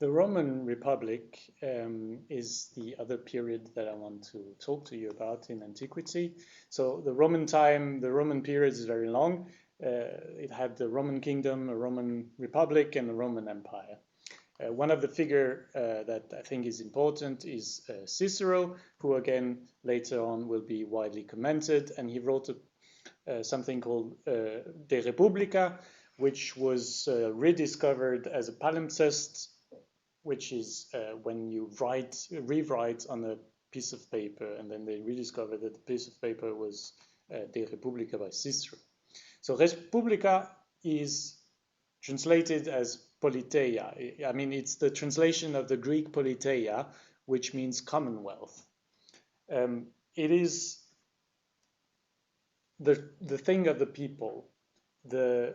The Roman Republic is the other period that I want to talk to you about in antiquity. So the Roman time, the Roman period is very long. It had the Roman kingdom, a Roman republic, and a Roman empire. One of the figure that I think is important is Cicero, who again later on will be widely commented, and he wrote something called De Republica, which was rediscovered as a palimpsest, which is when you rewrite on a piece of paper, and then they rediscovered that the piece of paper was De Republica by Cicero. So Respublica is translated as politeia. I mean, it's the translation of the Greek politeia, which means commonwealth. It is the thing of the people. The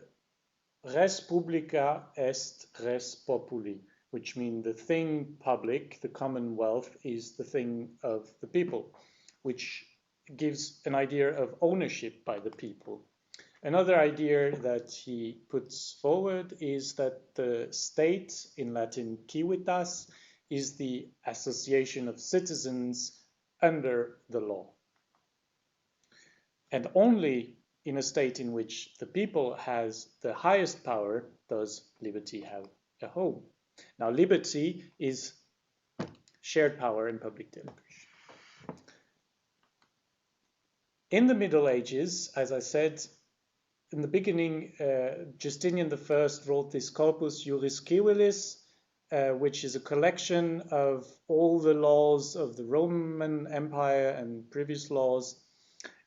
res publica est res populi, which means the thing public, the commonwealth, is the thing of the people, which gives an idea of ownership by the people. Another idea that he puts forward is that the state, in Latin civitas, is the association of citizens under the law. And only in a state in which the people has the highest power does liberty have a home. Now, liberty is shared power and public deliberation. In the Middle Ages, as I said, in the beginning, Justinian I wrote this Corpus Juris Civilis, which is a collection of all the laws of the Roman Empire and previous laws.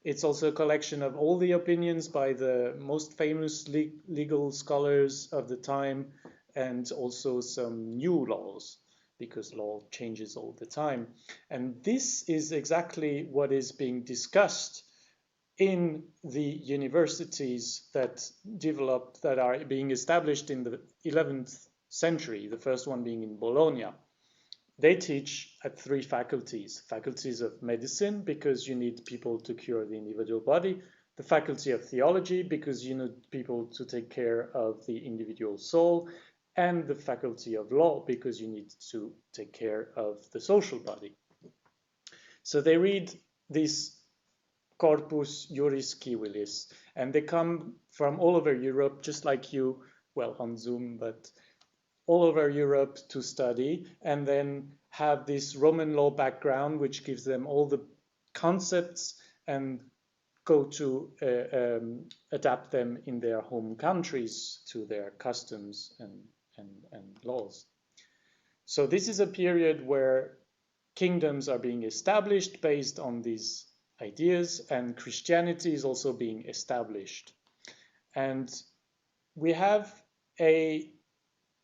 It's also a collection of all the opinions by the most famous legal scholars of the time, and also some new laws, because law changes all the time. And this is exactly what is being discussed in the universities that are being established in the 11th century, the first one being in Bologna. They teach at three faculties: faculties of medicine, because you need people to cure the individual body; the faculty of theology, because you need people to take care of the individual soul; and the faculty of law, because you need to take care of the social body. So they read this Corpus Juris Civilis, and they come from all over Europe, just like you, well, on Zoom, but all over Europe to study, and then have this Roman law background, which gives them all the concepts, and go to adapt them in their home countries to their customs and laws. So this is a period where kingdoms are being established based on these ideas, and Christianity is also being established. And we have an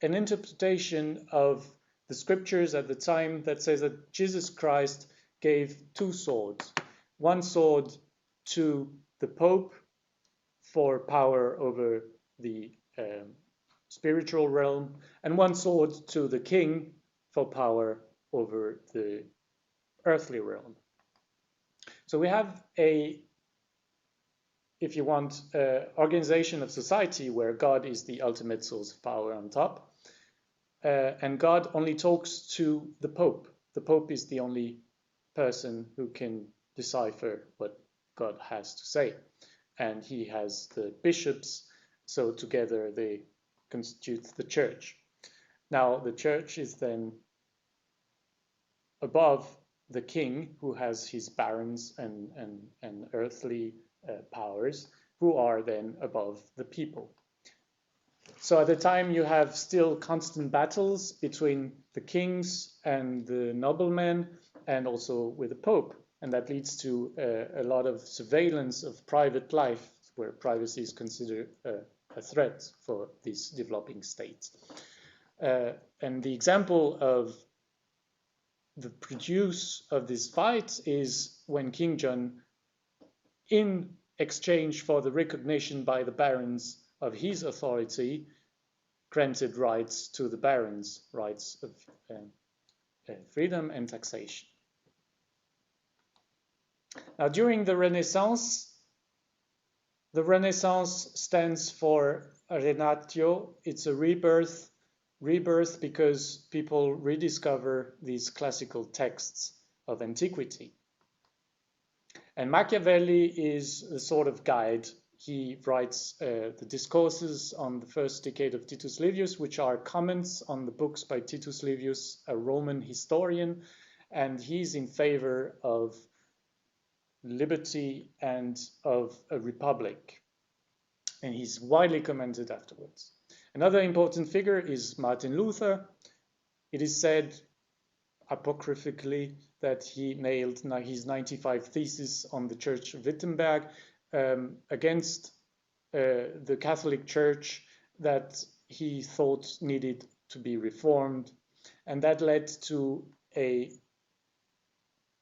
interpretation of the scriptures at the time that says that Jesus Christ gave two swords. One sword to the Pope for power over the spiritual realm, and one sword to the king for power over the earthly realm. So we have if you want, organization of society where God is the ultimate source of power on top, and God only talks to the Pope. The Pope is the only person who can decipher what God has to say, and he has the bishops, so together they constitute the church. Now, the church is then above the king, who has his barons and earthly powers, who are then above the people. So at the time you have still constant battles between the kings and the noblemen, and also with the Pope, and that leads to a lot of surveillance of private life, where privacy is considered a threat for these developing states. And the example of the produce of this fight is when King John, in exchange for the recognition by the barons of his authority, granted rights to the barons, rights of freedom and taxation. Now, during the Renaissance stands for Renatio. It's a rebirth, rebirth because people rediscover these classical texts of antiquity. And Machiavelli is a sort of guide. He writes the discourses on the first decade of Titus Livius, which are comments on the books by Titus Livius, a Roman historian, and he's in favor of liberty and of a republic. And he's widely commented afterwards. Another important figure is Martin Luther. It is said apocryphically that he nailed his 95 theses on the Church of Wittenberg against the Catholic Church that he thought needed to be reformed. And that led to a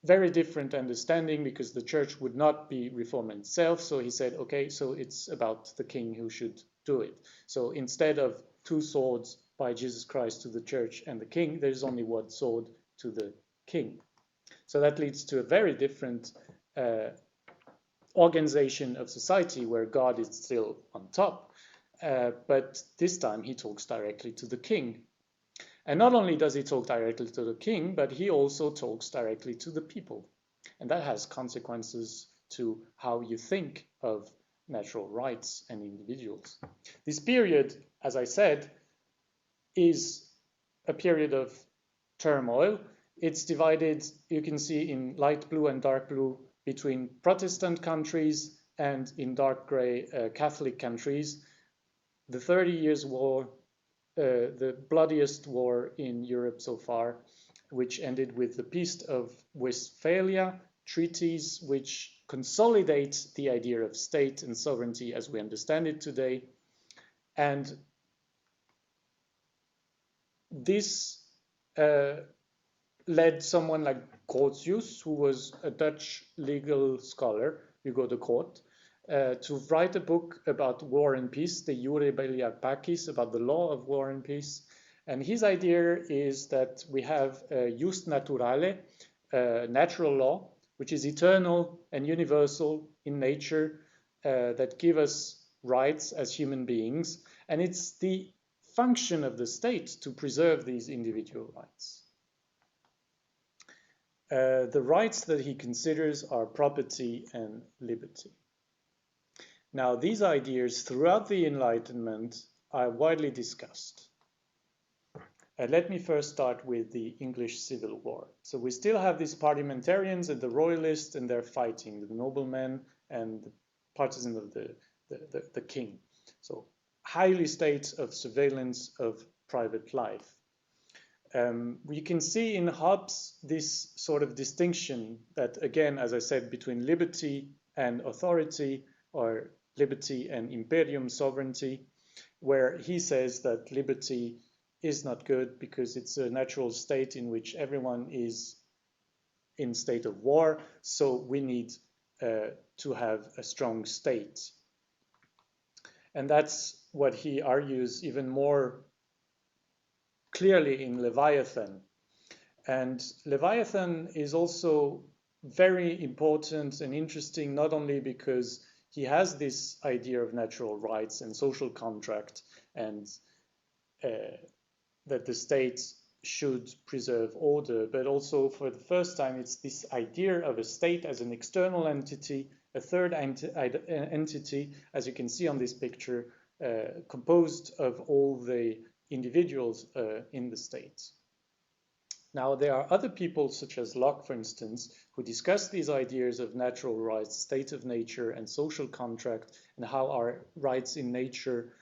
very different understanding because the church would not be reformed itself. So he said, okay, so it's about the king who should do it. So instead of two swords by Jesus Christ to the church and the king, there's only one sword to the king. So that leads to a very different organization of society where God is still on top. But this time he talks directly to the king. And not only does he talk directly to the king, but he also talks directly to the people. And that has consequences to how you think of natural rights and individuals. This period, as I said, is a period of turmoil. It's divided, you can see in light blue and dark blue, between Protestant countries and in dark gray Catholic countries. The 30 Years' War, the bloodiest war in Europe so far, which ended with the Peace of Westphalia, treaties which consolidate the idea of state and sovereignty as we understand it today. And this led someone like Grotius, who was a Dutch legal scholar, Hugo de Groot, to write a book about war and peace, the Jure Bellia Pacis, about the law of war and peace. And his idea is that we have jus naturale, natural law, which is eternal and universal in nature, that give us rights as human beings. And it's the function of the state to preserve these individual rights. The rights that he considers are property and liberty. Now, these ideas throughout the Enlightenment are widely discussed. Let me first start with the English Civil War. So we still have these parliamentarians and the royalists, and they're fighting, the noblemen and the partisans of the king. So highly state of surveillance of private life. We can see in Hobbes this sort of distinction that, again, as I said, between liberty and authority, or liberty and imperium, sovereignty, where he says that liberty is not good because it's a natural state in which everyone is in state of war, so we need to have a strong state. And that's what he argues even more clearly in Leviathan. And Leviathan is also very important and interesting, not only because he has this idea of natural rights and social contract, and that the state should preserve order, but also for the first time it's this idea of a state as an external entity, a third entity, as you can see on this picture, composed of all the individuals in the state. Now, there are other people, such as Locke, for instance, who discuss these ideas of natural rights, state of nature, and social contract, and how our rights in nature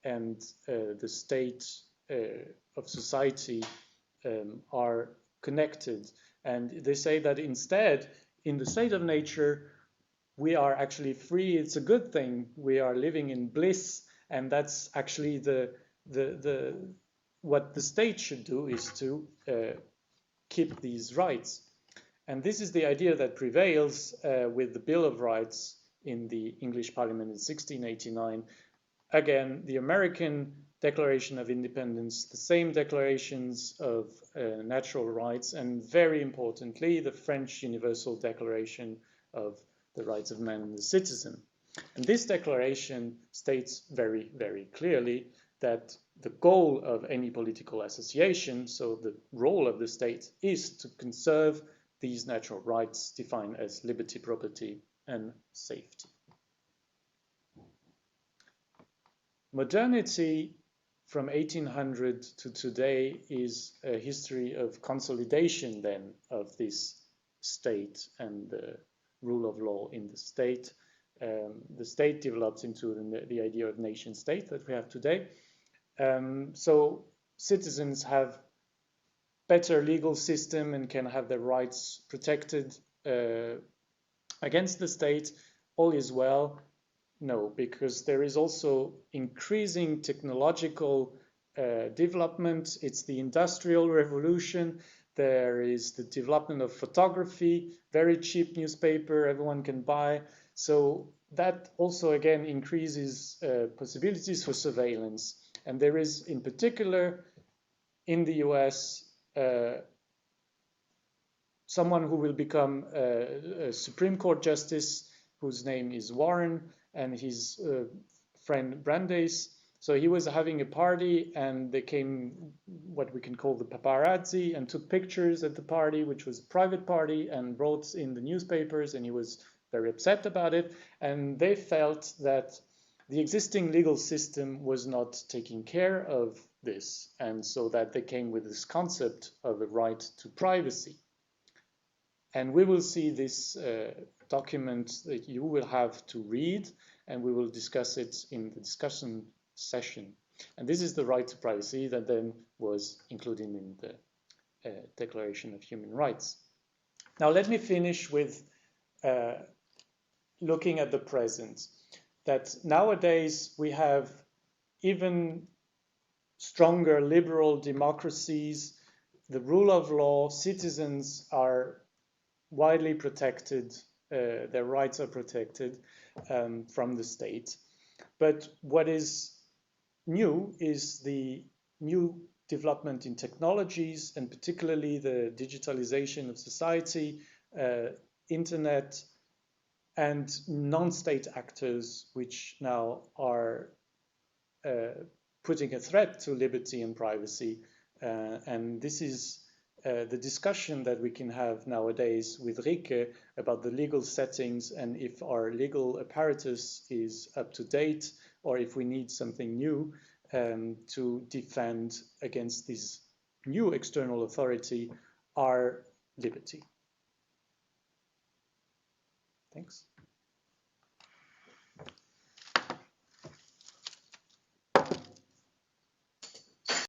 and the state of society are connected. And they say that instead, in the state of nature, we are actually free. It's a good thing. We are living in bliss, and that's actually what the state should do, is to keep these rights. And this is the idea that prevails with the Bill of Rights in the English Parliament in 1689. Again, the American Declaration of Independence, the same declarations of natural rights, and very importantly, the French Universal Declaration of the Rights of Man and the Citizen. And this declaration states very, very clearly that the goal of any political association, so the role of the state, is to conserve these natural rights defined as liberty, property, and safety. Modernity from 1800 to today is a history of consolidation then of this state and the rule of law in the state. The state develops into the idea of nation state that we have today. So citizens have better legal system and can have their rights protected against the state. All is well. No, because there is also increasing technological development. It's the Industrial Revolution. There is the development of photography, very cheap newspaper everyone can buy. So that also again increases possibilities for surveillance. And there is in particular in the US someone who will become a Supreme Court justice whose name is Warren, and his friend Brandeis. So he was having a party and they came what we can call the paparazzi and took pictures at the party, which was a private party, and wrote in the newspapers, and he was very upset about it. And they felt that the existing legal system was not taking care of this, and so that they came with this concept of a right to privacy. And we will see this document that you will have to read, and we will discuss it in the discussion session. And this is the right to privacy that then was included in the Declaration of Human Rights. Now let me finish with looking at the present. That nowadays we have even stronger liberal democracies, the rule of law, citizens are widely protected, their rights are protected from the state. But what is new is the new development in technologies, and particularly the digitalization of society, internet, and non-state actors, which now are putting a threat to liberty and privacy. And this is the discussion that we can have nowadays with Rike about the legal settings and if our legal apparatus is up to date or if we need something new to defend against this new external authority, our liberty. Thanks.